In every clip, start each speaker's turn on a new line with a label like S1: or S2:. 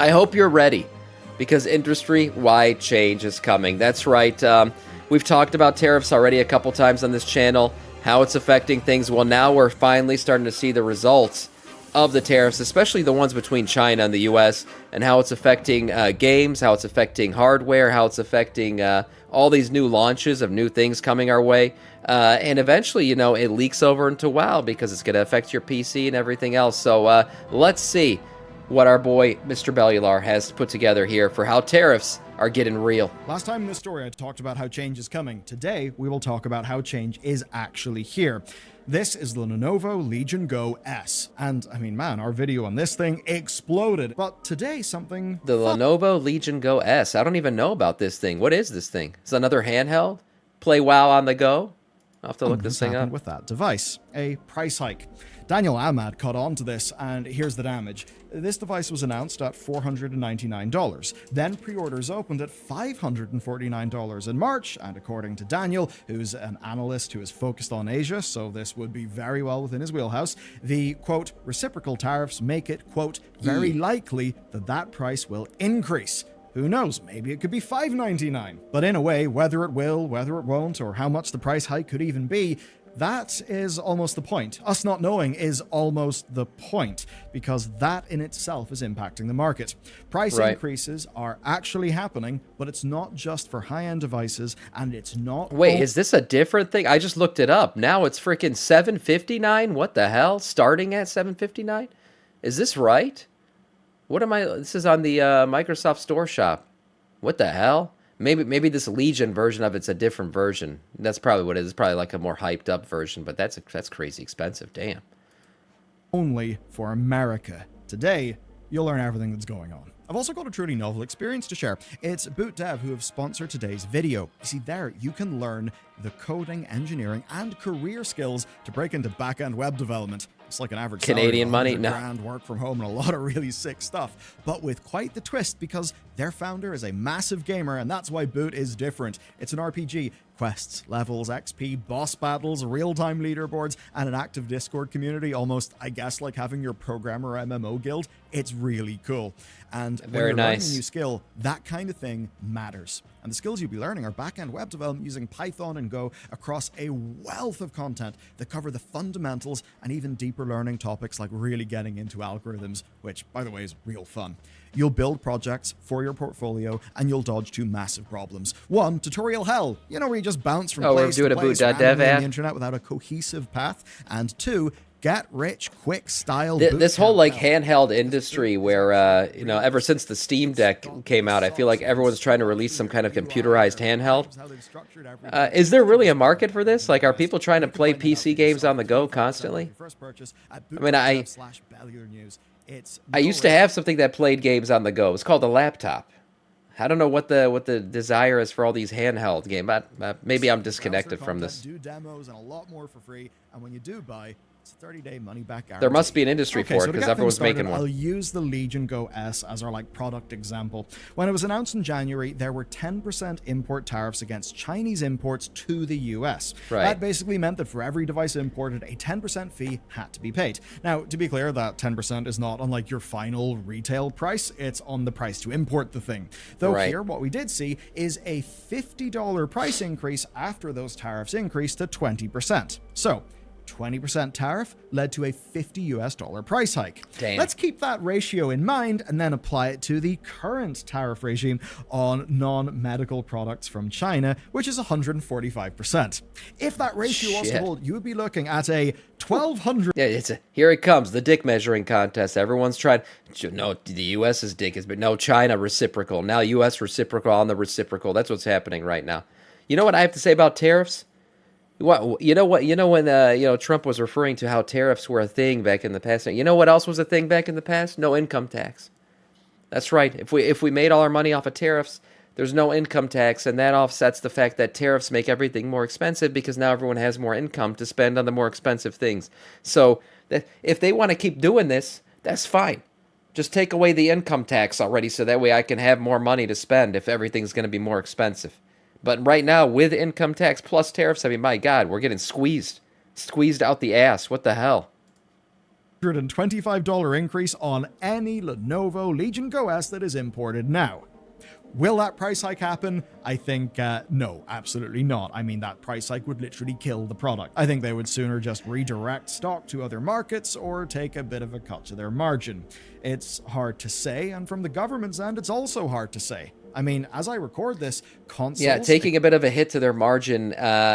S1: I hope you're ready, because industry-wide change is coming. That's right. We've talked about tariffs already a couple times on this channel, how it's affecting things. Well, now we're finally starting to see the results of the tariffs, especially the ones between China and the U.S., and how it's affecting games, how it's affecting hardware, how it's affecting all these new launches of new things coming our way. And eventually, you know, it leaks over into WoW because it's going to affect your PC and everything else. So let's see what our boy Mr. Bellular has put together here for how tariffs are getting real.
S2: Last time in this story, I talked about how change is coming. Today, we will talk about how change is actually here. This is the Lenovo Legion Go S. And, I mean, man, our video on this thing exploded. But today, something...
S1: The Lenovo Legion Go S. I don't even know about this thing. What is this thing? Is it another handheld? Play WoW on the go? I'll have to look this thing up.
S2: With that device, a price hike. Daniel Ahmad caught on to this, and here's the damage. This device was announced at $499. Then pre-orders opened at $549 in March, and according to Daniel, who's an analyst who is focused on Asia, so this would be very well within his wheelhouse, the, quote, reciprocal tariffs make it, quote, very likely that that price will increase. Who knows, maybe it could be $599. But in a way, whether it will, whether it won't, or how much the price hike could even be, that is almost the point. Us not knowing is almost the point, because that in itself is impacting the market. Price increases are actually happening, but it's not just for high-end devices, and it's not...
S1: Wait, is this a different thing? I just looked it up. Now it's freaking $759? What the hell? Starting at $759? Is this right? What am I... This is on the Microsoft Store shop. What the hell? Maybe this Legion version of it's a different version. That's probably what it is. It's probably like a more hyped up version, but that's crazy expensive. Damn.
S2: Only for America. Today, you'll learn everything that's going on. I've also got a truly novel experience to share. It's Boot Dev who have sponsored today's video. You see, there you can learn the coding, engineering, and career skills to break into back-end web development. It's like an average
S1: Canadian money, no.
S2: grand, work from home, and a lot of really sick stuff. But with quite the twist, because their founder is a massive gamer, and that's why Boot is different. It's an RPG. Quests, levels, XP, boss battles, real-time leaderboards, and an active Discord community, almost, I guess, like having your programmer MMO guild. It's really cool. And when you're learning a new skill, that kind of thing matters. And the skills you'll be learning are back-end web development using Python and Go across a wealth of content that cover the fundamentals and even deeper learning topics like really getting into algorithms, which, by the way, is real fun. You'll build projects for your portfolio, and you'll dodge two massive problems. One, tutorial hell. You know, where you just bounce from place to place randomly on the internet without a cohesive path. And two, get rich quick style.
S1: This whole like handheld industry where you know, ever since the Steam Deck came out, I feel like everyone's trying to release some kind of computerized handheld. Is there really a market for this? Like, are people trying to play PC games on the go constantly? I mean, I used to have something that played games on the go. It's called a laptop. I don't know what the desire is for all these handheld games. But maybe I'm disconnected from this.
S2: Do demos and a lot more for free, and when you do buy, it's a 30-day money-back guarantee.
S1: There must be an industry for it, because everyone's making one.
S2: I'll use the Legion Go S as our product example. When it was announced in January, there were 10% import tariffs against Chinese imports to the US.
S1: Right.
S2: That basically meant that for every device imported, a 10% fee had to be paid. Now, to be clear, that 10% is not on your final retail price. It's on the price to import the thing. Though here, what we did see is a $50 price increase after those tariffs increased to 20%. So, 20% tariff led to a $50 US price hike.
S1: Damn.
S2: Let's keep that ratio in mind and then apply it to the current tariff regime on non-medical products from China, which is 145%. If that ratio was to hold, you would be looking at a 1,200...
S1: Yeah, here it comes, the dick measuring contest. Everyone's trying... No, the US's dick is... But no, China reciprocal. Now US reciprocal on the reciprocal. That's what's happening right now. You know what I have to say about tariffs? What you know when Trump was referring to how tariffs were a thing back in the past. You know what else was a thing back in the past? No income tax. That's right. If we made all our money off of tariffs, there's no income tax, and that offsets the fact that tariffs make everything more expensive because now everyone has more income to spend on the more expensive things. So if they want to keep doing this, that's fine. Just take away the income tax already, so that way I can have more money to spend if everything's going to be more expensive. But right now, with income tax plus tariffs, I mean, my God, we're getting squeezed out the ass. What the hell?
S2: $125 increase on any Lenovo Legion Go S that is imported now. Will that price hike happen? I think no, absolutely not. I mean, that price hike would literally kill the product. I think they would sooner just redirect stock to other markets or take a bit of a cut to their margin. It's hard to say, and from the government's end, it's also hard to say. I mean, as I record this, consoles...
S1: Yeah, taking a bit of a hit to their margin,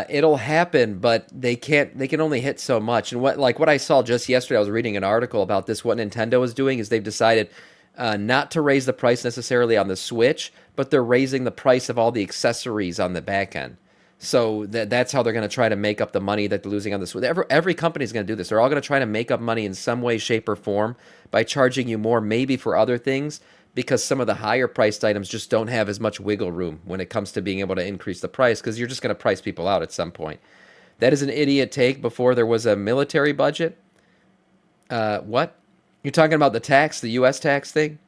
S1: it'll happen, but they can only hit so much. And what I saw just yesterday, I was reading an article about this, what Nintendo is doing is they've decided not to raise the price necessarily on the Switch, but they're raising the price of all the accessories on the back end. So that's how they're going to try to make up the money that they're losing on the Switch. Every company is going to do this. They're all going to try to make up money in some way, shape, or form by charging you more, maybe for other things, because some of the higher priced items just don't have as much wiggle room when it comes to being able to increase the price, because you're just going to price people out at some point. That is an idiot take before there was a military budget. What? You're talking about the tax, the U.S. tax thing?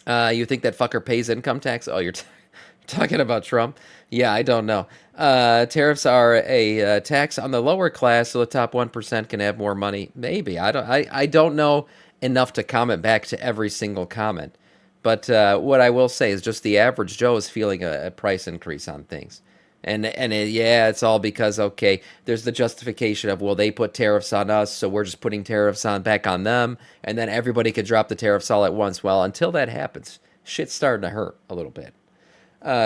S1: You think that fucker pays income tax? Oh, you're talking about Trump? Yeah, I don't know. Tariffs are a tax on the lower class, so the top 1% can have more money. Maybe. I don't know enough to comment back to every single comment. But what I will say is just the average Joe is feeling a price increase on things. It's all because, okay, there's the justification of, well, they put tariffs on us, so we're just putting tariffs back on them, and then everybody could drop the tariffs all at once. Well, until that happens, shit's starting to hurt a little bit.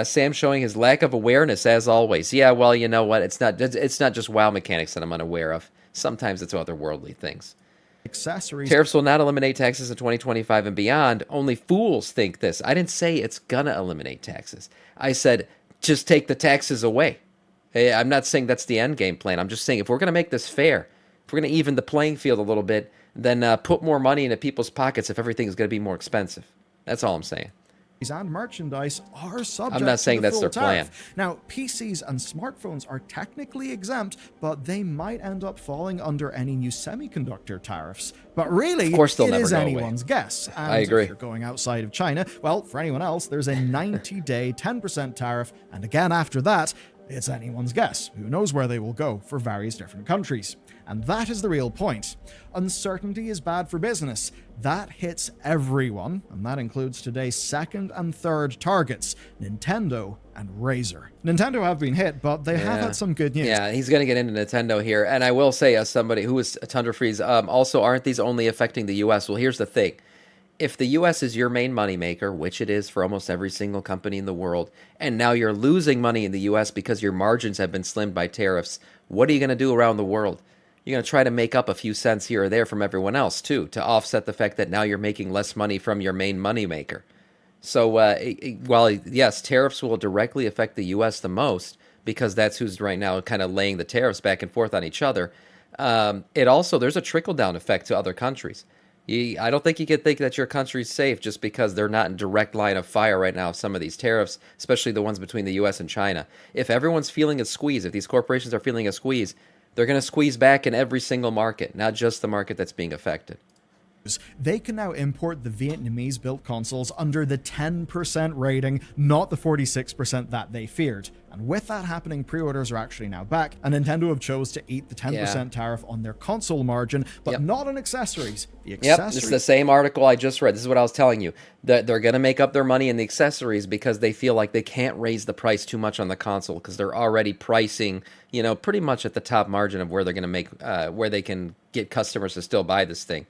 S1: Sam showing his lack of awareness, as always. Yeah, well, you know what? It's not just WoW mechanics that I'm unaware of. Sometimes it's otherworldly things.
S2: Accessories.
S1: Tariffs will not eliminate taxes in 2025 and beyond. Only fools think this. I didn't say it's gonna eliminate taxes. I said just take the taxes away. Hey, I'm not saying that's the end game plan. I'm just saying if we're going to make this fair, if we're going to even the playing field a little bit, then put more money into people's pockets if everything is going to be more expensive. That's all I'm saying.
S2: And merchandise are subject
S1: I'm not saying
S2: to the
S1: that's
S2: full
S1: their plan.
S2: tariff. Now, PCs and smartphones are technically exempt, but they might end up falling under any new semiconductor tariffs. But really,
S1: of course they'll
S2: it
S1: never
S2: is
S1: go
S2: anyone's
S1: away.
S2: guess. And
S1: I agree.
S2: if you're going outside of China, well, for anyone else, there's a 90-day 10% tariff, and again after that, it's anyone's guess. Who knows where they will go for various different countries. And that is the real point. Uncertainty is bad for business. That hits everyone, and that includes today's second and third targets, Nintendo and Razer. Nintendo have been hit, but they have had some good news.
S1: Yeah, he's going to get into Nintendo here. And I will say, as somebody who is a Tundra Freeze, also aren't these only affecting the U.S.? Well, here's the thing. If the U.S. is your main moneymaker, which it is for almost every single company in the world, and now you're losing money in the U.S. because your margins have been slimmed by tariffs, what are you going to do around the world? You're going to try to make up a few cents here or there from everyone else, too, to offset the fact that now you're making less money from your main moneymaker. So, while, yes, tariffs will directly affect the U.S. the most, because that's who's right now kind of laying the tariffs back and forth on each other, there's a trickle-down effect to other countries. I don't think you can think that your country's safe just because they're not in direct line of fire right now of some of these tariffs, especially the ones between the U.S. and China. If everyone's feeling a squeeze, if these corporations are feeling a squeeze, they're going to squeeze back in every single market, not just the market that's being affected.
S2: They can now import the Vietnamese-built consoles under the 10% rating, not the 46% that they feared. And with that happening, pre-orders are actually now back, and Nintendo have chose to eat the 10% tariff on their console margin, but not on accessories. The accessories...
S1: This is the same article I just read. This is what I was telling you. That they're going to make up their money in the accessories because they feel like they can't raise the price too much on the console because they're already pricing, pretty much at the top margin of where they're going to make, where they can get customers to still buy this thing.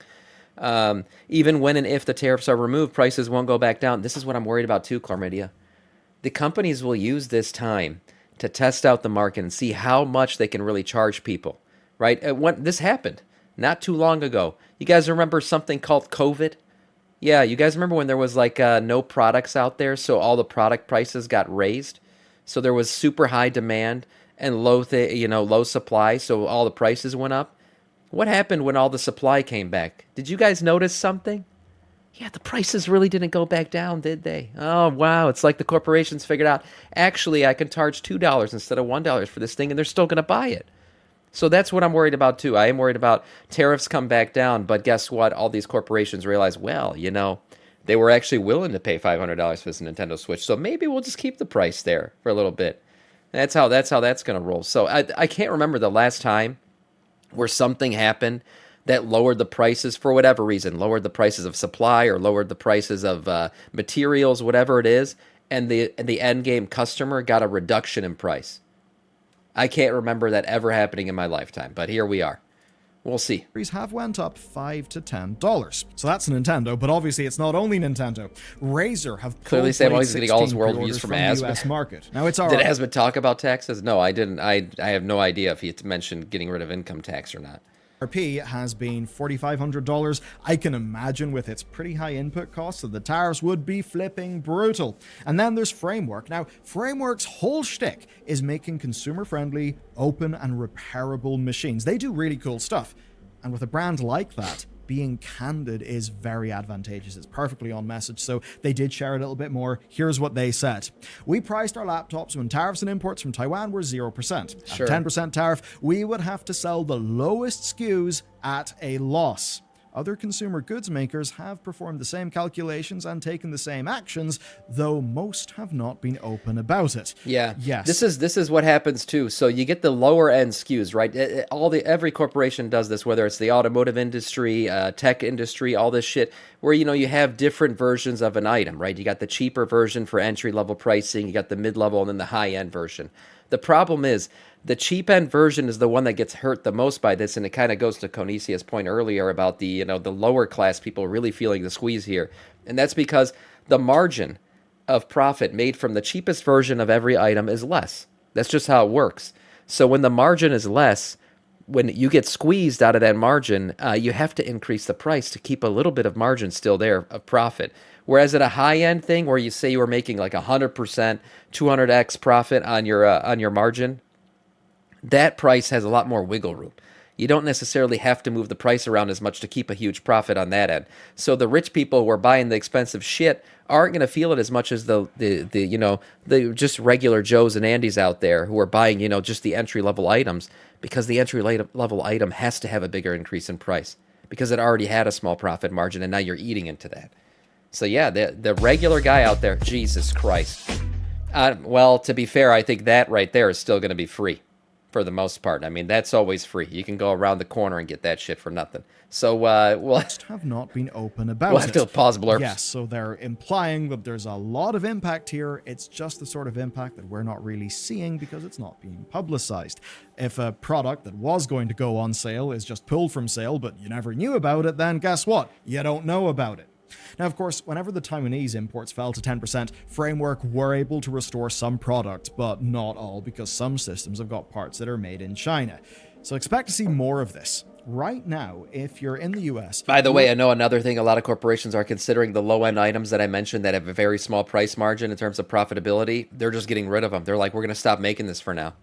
S1: Even when and if the tariffs are removed, prices won't go back down. This is what I'm worried about too, Chlamydia. The companies will use this time to test out the market and see how much they can really charge people, right? When this happened not too long ago. You guys remember something called COVID? Yeah, you guys remember when there was no products out there, so all the product prices got raised? So there was super high demand and low supply, so all the prices went up. What happened when all the supply came back? Did you guys notice something? Yeah, the prices really didn't go back down, did they? Oh, wow. It's like the corporations figured out, actually, I can charge $2 instead of $1 for this thing, and they're still going to buy it. So that's what I'm worried about, too. I am worried about tariffs come back down, but guess what? All these corporations realize, well, they were actually willing to pay $500 for this Nintendo Switch, so maybe we'll just keep the price there for a little bit. That's how that's going to roll. So I can't remember the last time where something happened that lowered the prices for whatever reason, lowered the prices of supply or lowered the prices of materials, whatever it is, and the end game customer got a reduction in price. I can't remember that ever happening in my lifetime, but here we are. We'll see.
S2: Have went up $5 to $10. So that's Nintendo, but obviously it's not only Nintendo. Razer have
S1: clearly Sam always getting all his world views from
S2: the
S1: Asmund.
S2: US market. Now it's all
S1: Did
S2: right.
S1: Asmund talk about taxes? No, I didn't. I have no idea if he mentioned getting rid of income tax or not.
S2: RP has been $4,500. I can imagine with its pretty high input costs that the tariffs would be flipping brutal. And then there's Framework. Now, Framework's whole shtick is making consumer-friendly, open, and repairable machines. They do really cool stuff. And with a brand like that, being candid is very advantageous. It's perfectly on message, so they did share a little bit more. Here's what they said. We priced our laptops when tariffs and imports from Taiwan were 0%.
S1: Sure.
S2: At 10% tariff, we would have to sell the lowest SKUs at a loss. Other consumer goods makers have performed the same calculations and taken the same actions, though most have not been open about it.
S1: Yeah.
S2: Yes.
S1: This is what happens too. So you get the lower end SKUs, right? Every corporation does this, whether it's the automotive industry, tech industry, all this shit, where you have different versions of an item, right? You got the cheaper version for entry level pricing, you got the mid level, and then the high end version. The problem is the cheap end version is the one that gets hurt the most by this, and it kind of goes to Conicia's point earlier about the lower class people really feeling the squeeze here, and that's because the margin of profit made from the cheapest version of every item is less. That's just how it works. So when the margin is less, when you get squeezed out of that margin, you have to increase the price to keep a little bit of margin still there of profit. Whereas at a high-end thing where you say you were making like 100%, 200x profit on your margin, that price has a lot more wiggle room. You don't necessarily have to move the price around as much to keep a huge profit on that end. So the rich people who are buying the expensive shit aren't going to feel it as much as the just regular Joes and Andys out there who are buying just the entry-level items, because the entry-level item has to have a bigger increase in price because it already had a small profit margin, and now you're eating into that. So yeah, the regular guy out there, Jesus Christ. Well, to be fair, I think that right there is still going to be free for the most part. I mean, that's always free. You can go around the corner and get that shit for nothing. So we'll
S2: have not been open about
S1: we'll have to pause blurps.
S2: Yes, so they're implying that there's a lot of impact here. It's just the sort of impact that we're not really seeing because it's not being publicized. If a product that was going to go on sale is just pulled from sale, but you never knew about it, then guess what? You don't know about it. Now, of course, whenever the Taiwanese imports fell to 10%, Framework were able to restore some product, but not all, because some systems have got parts that are made in China. So expect to see more of this. Right now, if you're in the US...
S1: By the way, I know another thing a lot of corporations are considering, the low-end items that I mentioned that have a very small price margin in terms of profitability, they're just getting rid of them. They're like, we're going to stop making this for now.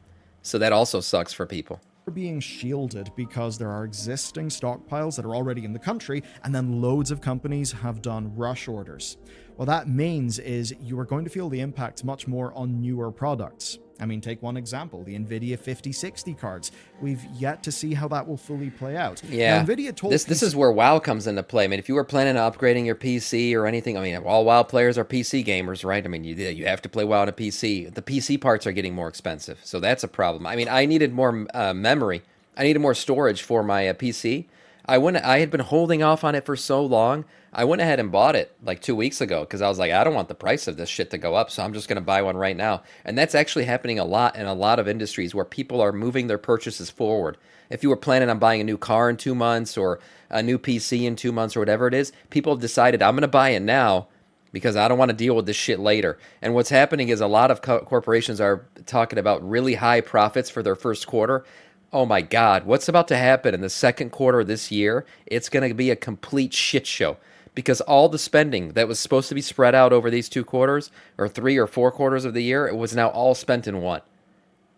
S1: So that also sucks for people.
S2: Being shielded because there are existing stockpiles that are already in the country, and then loads of companies have done rush orders. What that means is you are going to feel the impact much more on newer products. I mean, take one example, the NVIDIA 5060 cards. We've yet to see how that will fully play out.
S1: Yeah,
S2: now, NVIDIA told
S1: this is where WoW comes into play. I mean, if you were planning on upgrading your PC or anything, I mean, all WoW players are PC gamers, right? I mean, you have to play WoW on a PC. The PC parts are getting more expensive, so that's a problem. I mean, I needed more memory. I needed more storage for my PC. I had been holding off on it for so long. I went ahead and bought it like 2 weeks ago because I was like, I don't want the price of this shit to go up, so I'm just going to buy one right now. And that's actually happening a lot in a lot of industries where people are moving their purchases forward. If you were planning on buying a new car in 2 months or a new PC in 2 months or whatever it is, people have decided, I'm going to buy it now because I don't want to deal with this shit later. And what's happening is a lot of corporations are talking about really high profits for their first quarter. Oh my God, what's about to happen in the second quarter of this year? It's going to be a complete shit show because all the spending that was supposed to be spread out over these 2 quarters or 3 or 4 quarters of the year, it was now all spent in one.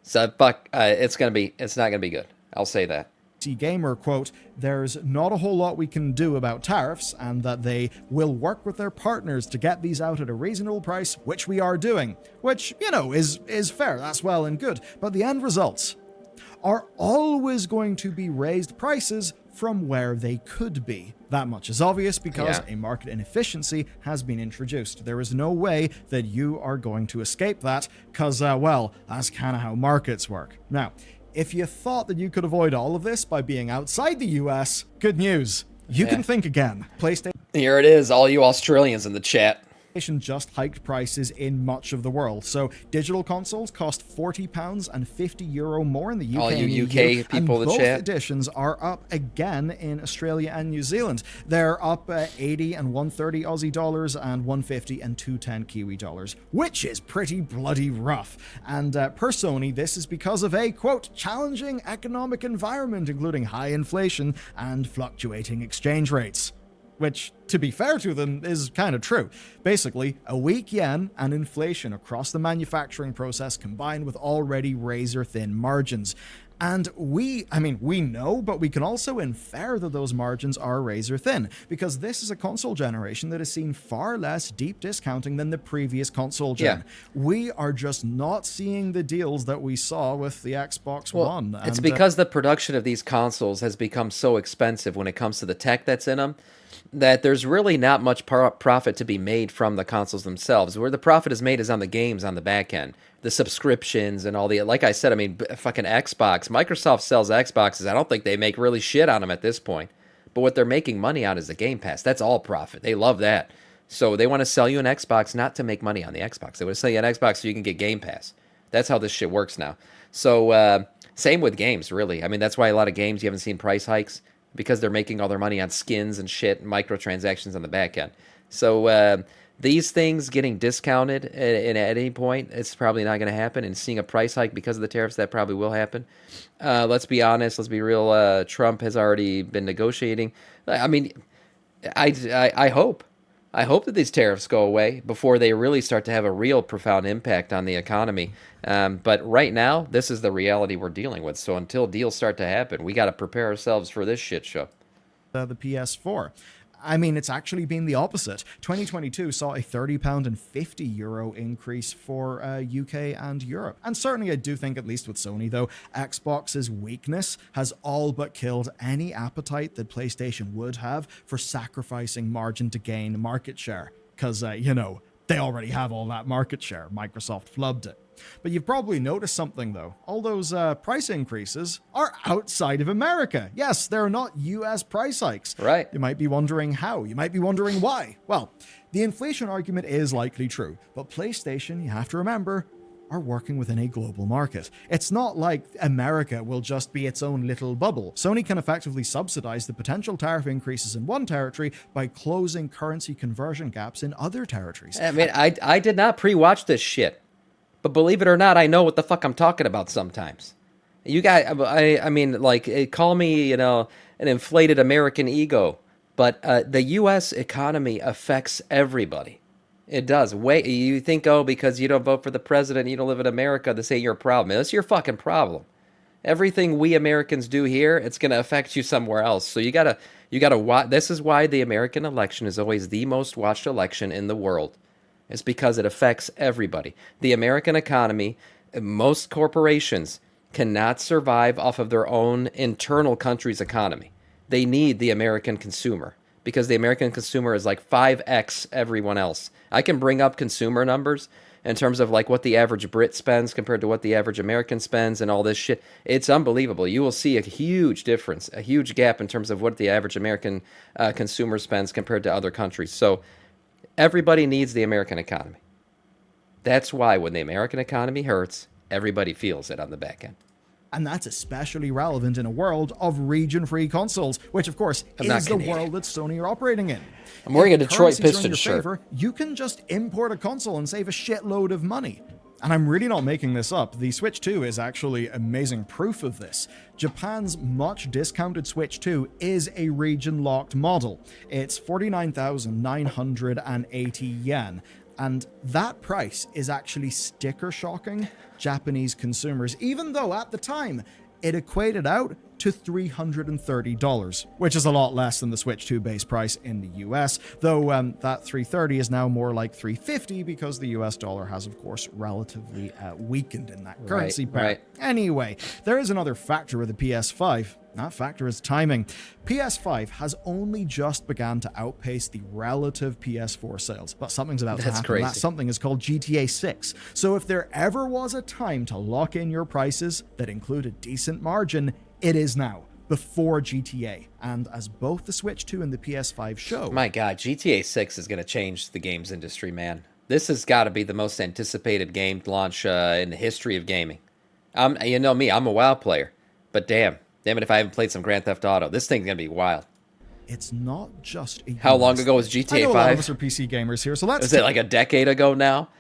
S1: So fuck, it's not going to be good. I'll say that.
S2: Gamer, quote, there's not a whole lot we can do about tariffs and that they will work with their partners to get these out at a reasonable price, which we are doing, which, is fair. That's well and good. But the end results are always going to be raised prices from where they could be. That much is obvious because a market inefficiency has been introduced. There is no way that you are going to escape that because, that's kind of how markets work. Now, if you thought that you could avoid all of this by being outside the US, good news. You can think again. PlayStation
S1: Here it is, all you Australians in the chat.
S2: just hiked prices in much of the world. So digital consoles cost £40 and €50 more in the UK.
S1: All you
S2: and EU,
S1: UK people
S2: and
S1: in the
S2: both
S1: chat.
S2: editions are up again in Australia and New Zealand. They're up 80 and 130 Aussie dollars and 150 and 210 Kiwi dollars, which is pretty bloody rough. And per Sony, this is because of a, quote, challenging economic environment, including high inflation and fluctuating exchange rates. Which, to be fair to them, is kind of true. Basically, a weak yen and inflation across the manufacturing process combined with already razor-thin margins. And we know, but we can also infer that those margins are razor thin, because this is a console generation that has seen far less deep discounting than the previous console gen.
S1: Yeah.
S2: We are just not seeing the deals that we saw with the Xbox One.
S1: It's because the production of these consoles has become so expensive when it comes to the tech that's in them, that there's really not much profit to be made from the consoles themselves. Where the profit is made is on the games on the back end, the subscriptions and all the, like I said, I mean, fucking Xbox. Microsoft sells Xboxes. I don't think they make really shit on them at this point. But what they're making money on is the Game Pass. That's all profit. They love that. So they want to sell you an Xbox not to make money on the Xbox. They want to sell you an Xbox so you can get Game Pass. That's how this shit works now. So same with games, really. I mean, that's why a lot of games you haven't seen price hikes, because they're making all their money on skins and shit and microtransactions on the back end. So these things getting discounted at any point, it's probably not going to happen. And seeing a price hike because of the tariffs, that probably will happen. Let's be honest. Let's be real. Trump has already been negotiating. I mean, I hope that these tariffs go away before they really start to have a real profound impact on the economy. But right now, this is the reality we're dealing with. So until deals start to happen, we got to prepare ourselves for this shit show.
S2: The PS4. I mean, it's actually been the opposite. 2022 saw a £30 and €50 increase for UK and Europe. And certainly I do think, at least with Sony though, Xbox's weakness has all but killed any appetite that PlayStation would have for sacrificing margin to gain market share. Because, they already have all that market share. Microsoft flubbed it. But you've probably noticed something, though. All those price increases are outside of America. Yes, they're not US price hikes.
S1: Right.
S2: You might be wondering how. You might be wondering why. Well, the inflation argument is likely true. But PlayStation, you have to remember, are working within a global market. It's not like America will just be its own little bubble. Sony can effectively subsidize the potential tariff increases in one territory by closing currency conversion gaps in other territories.
S1: I mean, I did not pre-watch this shit. But believe it or not, I know what the fuck I'm talking about sometimes. You guys, I mean, like, call me, an inflated American ego. But the U.S. economy affects everybody. It does. You think, because you don't vote for the president, you don't live in America, this ain't your problem. That's your fucking problem. Everything we Americans do here, it's going to affect you somewhere else. So you gotta watch. This is why the American election is always the most watched election in the world. It's because it affects everybody. The American economy, most corporations cannot survive off of their own internal country's economy. They need the American consumer, because the American consumer is like 5x everyone else. I can bring up consumer numbers in terms of like what the average Brit spends compared to what the average American spends and all this shit. It's unbelievable. You will see a huge difference, a huge gap in terms of what the average American consumer spends compared to other countries. So everybody needs the American economy. That's why when the American economy hurts, everybody feels it on the back end.
S2: And that's especially relevant in a world of region-free consoles, which of course is the world that Sony are operating in.
S1: I'm wearing a Detroit Pistons shirt.
S2: You can just import a console and save a shitload of money. And I'm really not making this up. The Switch 2 is actually amazing proof of this. Japan's much discounted Switch 2 is a region-locked model. It's 49,980 yen. And that price is actually sticker shocking Japanese consumers, even though at the time it equated out to $330, which is a lot less than the Switch 2 base price in the US, though that $330 is now more like $350 because the US dollar has, of course, relatively weakened in that currency pair.
S1: Right.
S2: Anyway, there is another factor with the PS5. That factor is timing. PS5 has only just begun to outpace the relative PS4 sales, but something's about to
S1: That's
S2: happen.
S1: crazy.
S2: That something is called GTA 6. So if there ever was a time to lock in your prices that include a decent margin, it is now, before GTA. And as both the Switch 2 and the PS5 show...
S1: My God, GTA 6 is going to change the games industry, man. This has got to be the most anticipated game launch in the history of gaming. You know me, I'm a WoW player, but damn it if I haven't played some Grand Theft Auto. This thing's going to be wild.
S2: It's not just a...
S1: How long ago was GTA 5?
S2: I know a lot of us are PC gamers here, so let's...
S1: Is it like a decade ago now?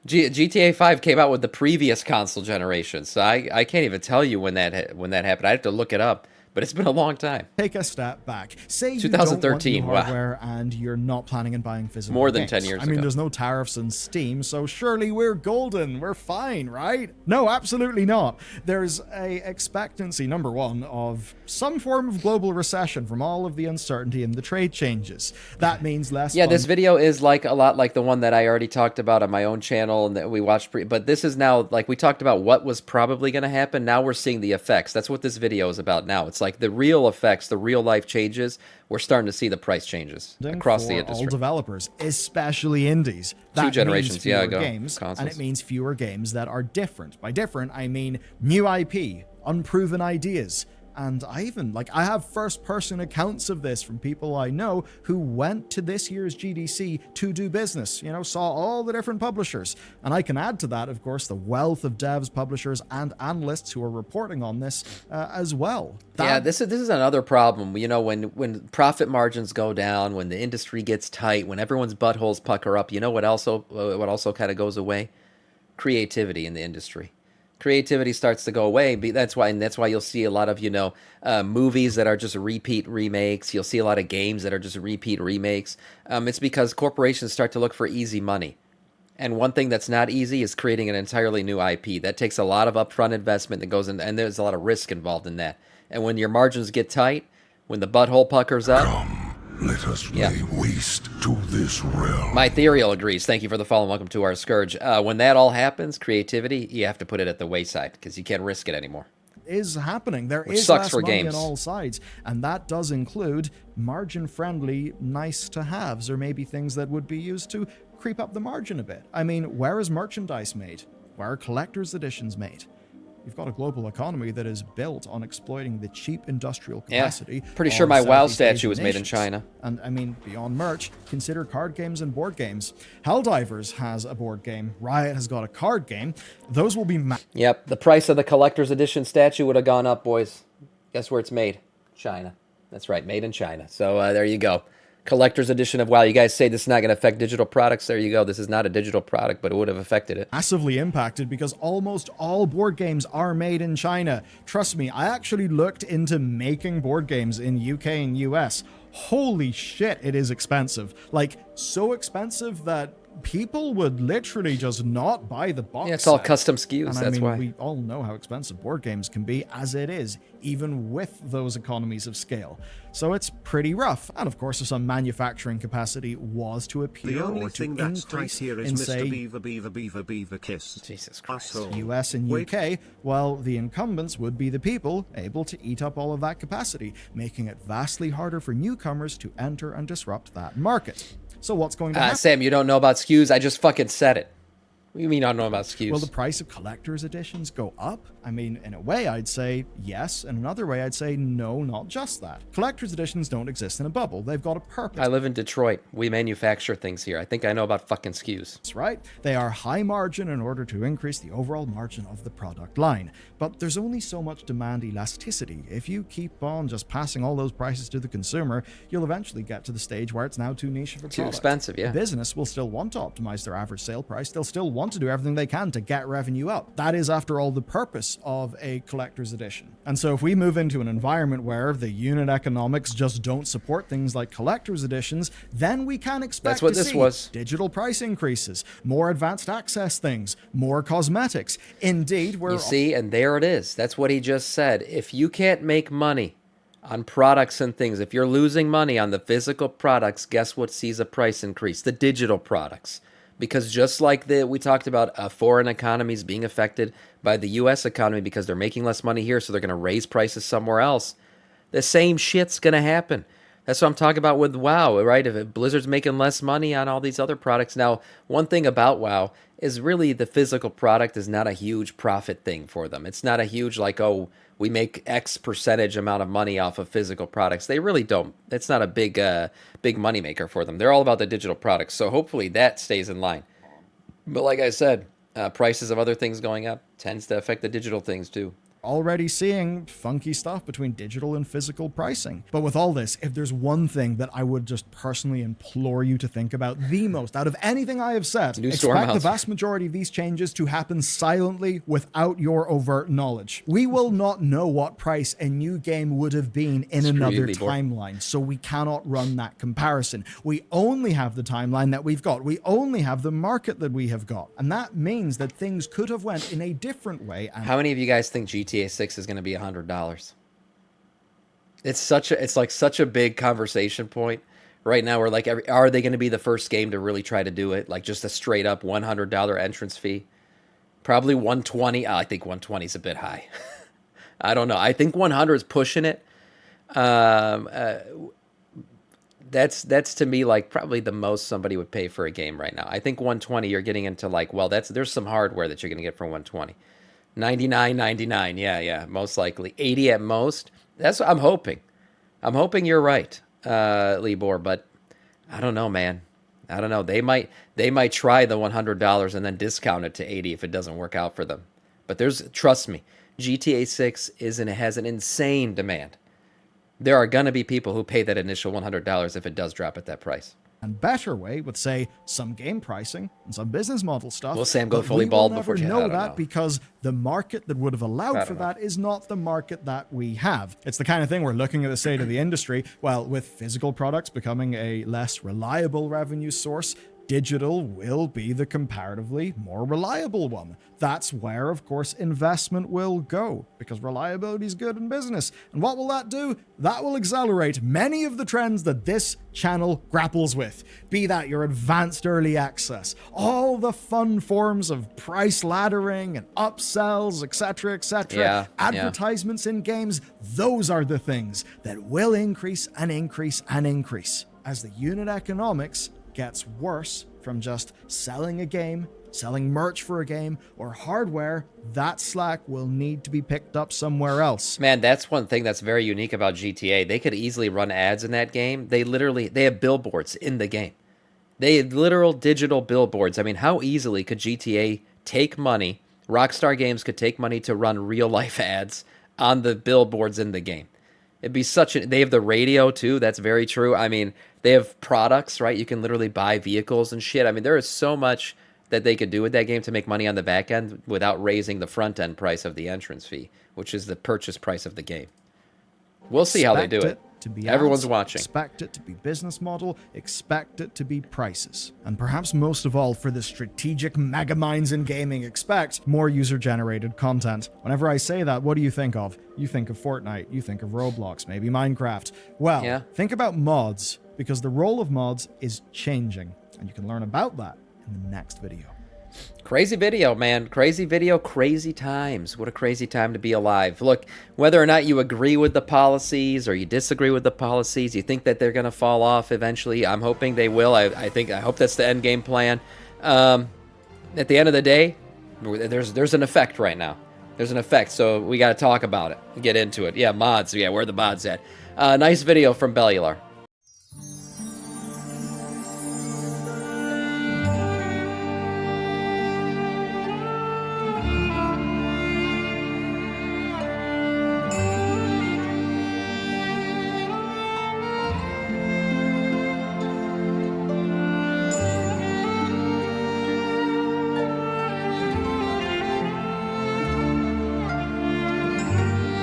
S1: GTA 5 came out with the previous console generation, so I can't even tell you when that happened. I have to look it up. But it's been a long time.
S2: Take a step back. Say you
S1: 2013,
S2: don't want new hardware and you're not planning on buying physical
S1: More than
S2: games.
S1: 10 years
S2: I mean,
S1: ago.
S2: there's no tariffs on Steam, so surely we're golden. We're fine, right? No, absolutely not. There's a expectancy, number one, of some form of global recession from all of the uncertainty and the trade changes. That means less
S1: Yeah, this video is like a lot like the one that I already talked about on my own channel and that we watched. But this is now, like we talked about what was probably going to happen. Now we're seeing the effects. That's what this video is about now. It's like the real effects, the real life changes. We're starting to see the price changes across the industry.
S2: All developers, especially indies. That
S1: Two generations,
S2: means fewer
S1: ago.
S2: games,
S1: Consoles.
S2: and it means fewer games that are different. By different, I mean new IP, unproven ideas. And I have first-person accounts of this from people I know who went to this year's GDC to do business, saw all the different publishers. And I can add to that, of course, the wealth of devs, publishers, and analysts who are reporting on this as well.
S1: This is another problem. When profit margins go down, when the industry gets tight, when everyone's buttholes pucker up, what also kind of goes away? Creativity in the industry. Creativity starts to go away. That's why you'll see a lot of movies that are just repeat remakes. You'll see a lot of games that are just repeat remakes. It's because corporations start to look for easy money, and one thing that's not easy is creating an entirely new IP. That takes a lot of upfront investment that goes in, and there's a lot of risk involved in that. And when your margins get tight, when the butthole puckers up.
S3: Let us lay waste to this realm.
S1: My Ethereal agrees. Thank you for the follow. Welcome to our Scourge. When that all happens, creativity, you have to put it at the wayside because you can't risk it anymore.
S2: Is happening. There
S1: Which
S2: is
S1: sucks
S2: less
S1: for
S2: money
S1: games.
S2: on all sides, and that does include margin-friendly nice-to-haves, or maybe things that would be used to creep up the margin a bit. I mean, where is merchandise made? Where are collector's editions made? You've got a global economy that is built on exploiting the cheap industrial capacity.
S1: Pretty sure
S2: of
S1: my WoW
S2: Southeast
S1: statue
S2: Asian
S1: was made in
S2: nations.
S1: China.
S2: And I mean, beyond merch, consider card games and board games. Helldivers has a board game. Riot has got a card game. Those will be...
S1: Yep, the price of the collector's edition statue would have gone up, boys. Guess where it's made? China. That's right, made in China. So there you go. Collector's edition of WoW. You guys say this is not going to affect digital products. There you go. This is not a digital product, but it would have affected it.
S2: Massively impacted because almost all board games are made in China. Trust me, I actually looked into making board games in UK and US. Holy shit, it is expensive. Like, so expensive that people would literally just not buy the box.
S1: Yeah, it's all
S2: set.
S1: custom SKUs,
S2: And
S1: that's why.
S2: We all know how expensive board games can be, as it is, even with those economies of scale. So it's pretty rough. And of course, if some manufacturing capacity was to appear
S4: The only
S2: or to
S4: thing that's tight
S2: increase
S4: here is
S2: in,
S4: Mr.
S2: say,
S4: Beaver Kiss.
S1: Jesus Christ.
S4: Asshole.
S2: US and
S4: Wait.
S2: UK, well, the incumbents would be the people able to eat up all of that capacity, making it vastly harder for newcomers to enter and disrupt that market. So what's going to happen?
S1: Sam, you don't know about SKUs? I just fucking said it. What do you mean I don't know about SKUs?
S2: Will the price of collector's editions go up? I mean, in a way, I'd say yes. In another way, I'd say no, not just that. Collector's editions don't exist in a bubble. They've got a purpose.
S1: I live in Detroit. We manufacture things here. I think I know about fucking SKUs.
S2: That's right. They are high margin in order to increase the overall margin of the product line. But there's only so much demand elasticity. If you keep on just passing all those prices to the consumer, you'll eventually get to the stage where it's now too niche of a product.
S1: Too expensive, yeah.
S2: The business will still want to optimize their average sale price. They'll still want to do everything they can to get revenue up. That is, after all, the purpose of a collector's edition. And so if we move into an environment where the unit economics just don't support things like collector's editions, then we can expect
S1: That's what
S2: to
S1: this
S2: see
S1: was.
S2: digital price increases, more advanced access things, more cosmetics. Indeed, we're...
S1: You see, and there it is. That's what he just said. If you can't make money on products and things, if you're losing money on the physical products, guess what sees a price increase? The digital products. Because just like we talked about foreign economies being affected by the U.S. economy because they're making less money here, so they're going to raise prices somewhere else. The same shit's going to happen. That's what I'm talking about with WoW, right? If Blizzard's making less money on all these other products. Now, one thing about WoW is really the physical product is not a huge profit thing for them. It's not a huge, like, oh, we make X percentage amount of money off of physical products. They really don't. It's not a big money maker for them. They're all about the digital products. So hopefully that stays in line. But like I said, prices of other things going up tends to affect the digital things too.
S2: Already seeing funky stuff between digital and physical pricing. But with all this, if there's one thing that I would just personally implore you to think about the most out of anything I have said, expect the vast majority of these changes to happen silently without your overt knowledge. We will not know what price a new game would have been in another timeline, so we cannot run that comparison. We only have the timeline that we've got. We only have the market that we have got. And that means that things could have went in a different way.
S1: How many of you guys think GTA 6 is going to be $100? It's like such a big conversation point right now. We're like, are they going to be the first game to really try to do it? Like just a straight up $100 entrance fee? Probably 120. I think 120 is a bit high. I don't know. I think 100 is pushing it. That's to me like probably the most somebody would pay for a game right now. I think 120 you're getting into like, well, there's some hardware that you're going to get for 120. 99.99, yeah, most likely 80 at most. That's what I'm hoping. I'm hoping you're right, Libor, but I don't know, man. I don't know. They might try the $100 and then discount it to 80 if it doesn't work out for them. But trust me, GTA 6 has an insane demand. There are gonna be people who pay that initial $100 if it does drop at that price.
S2: And better way with, say, some game pricing and some business model stuff.
S1: Will Sam go fully bald before you?
S2: We will never know that because the market that would have allowed for that is not the market that we have. It's the kind of thing we're looking at the state of the industry. Well, with physical products becoming a less reliable revenue source, digital will be the comparatively more reliable one. That's where, of course, investment will go, because reliability is good in business. And what will that do? That will accelerate many of the trends that this channel grapples with. Be that your advanced early access, all the fun forms of price laddering and upsells, etc., advertisements in games, those are the things that will increase and increase and increase as the unit economics gets worse from just selling a game, selling merch for a game, or hardware. That slack will need to be picked up somewhere else.
S1: Man, that's one thing that's very unique about GTA. They could easily run ads in that game. They have billboards in the game. They have literal digital billboards. I mean, how easily could GTA take money? Rockstar Games could take money to run real life ads on the billboards in the game. It'd be they have the radio too. That's very true. I mean, they have products, right? You can literally buy vehicles and shit. I mean, there is so much that they could do with that game to make money on the back end without raising the front end price of the entrance fee, which is the purchase price of the game. We'll see how they do it. Everyone's watching.
S2: Expect it to be business model. Expect it to be prices. And perhaps most of all, for the strategic mega minds in gaming, expect more user-generated content. Whenever I say that, what do you think of? You think of Fortnite. You think of Roblox. Maybe Minecraft. Well, think about mods, because the role of mods is changing. And you can learn about that in the next video.
S1: Crazy video, man. Crazy video, crazy times. What a crazy time to be alive. Look, whether or not you agree with the policies or you disagree with the policies, you think that they're going to fall off eventually. I'm hoping they will. I hope that's the end game plan. At the end of the day, there's an effect right now. There's an effect, so we got to talk about it. Get into it. Yeah, mods. Yeah, where are the mods at? Nice video from Bellular.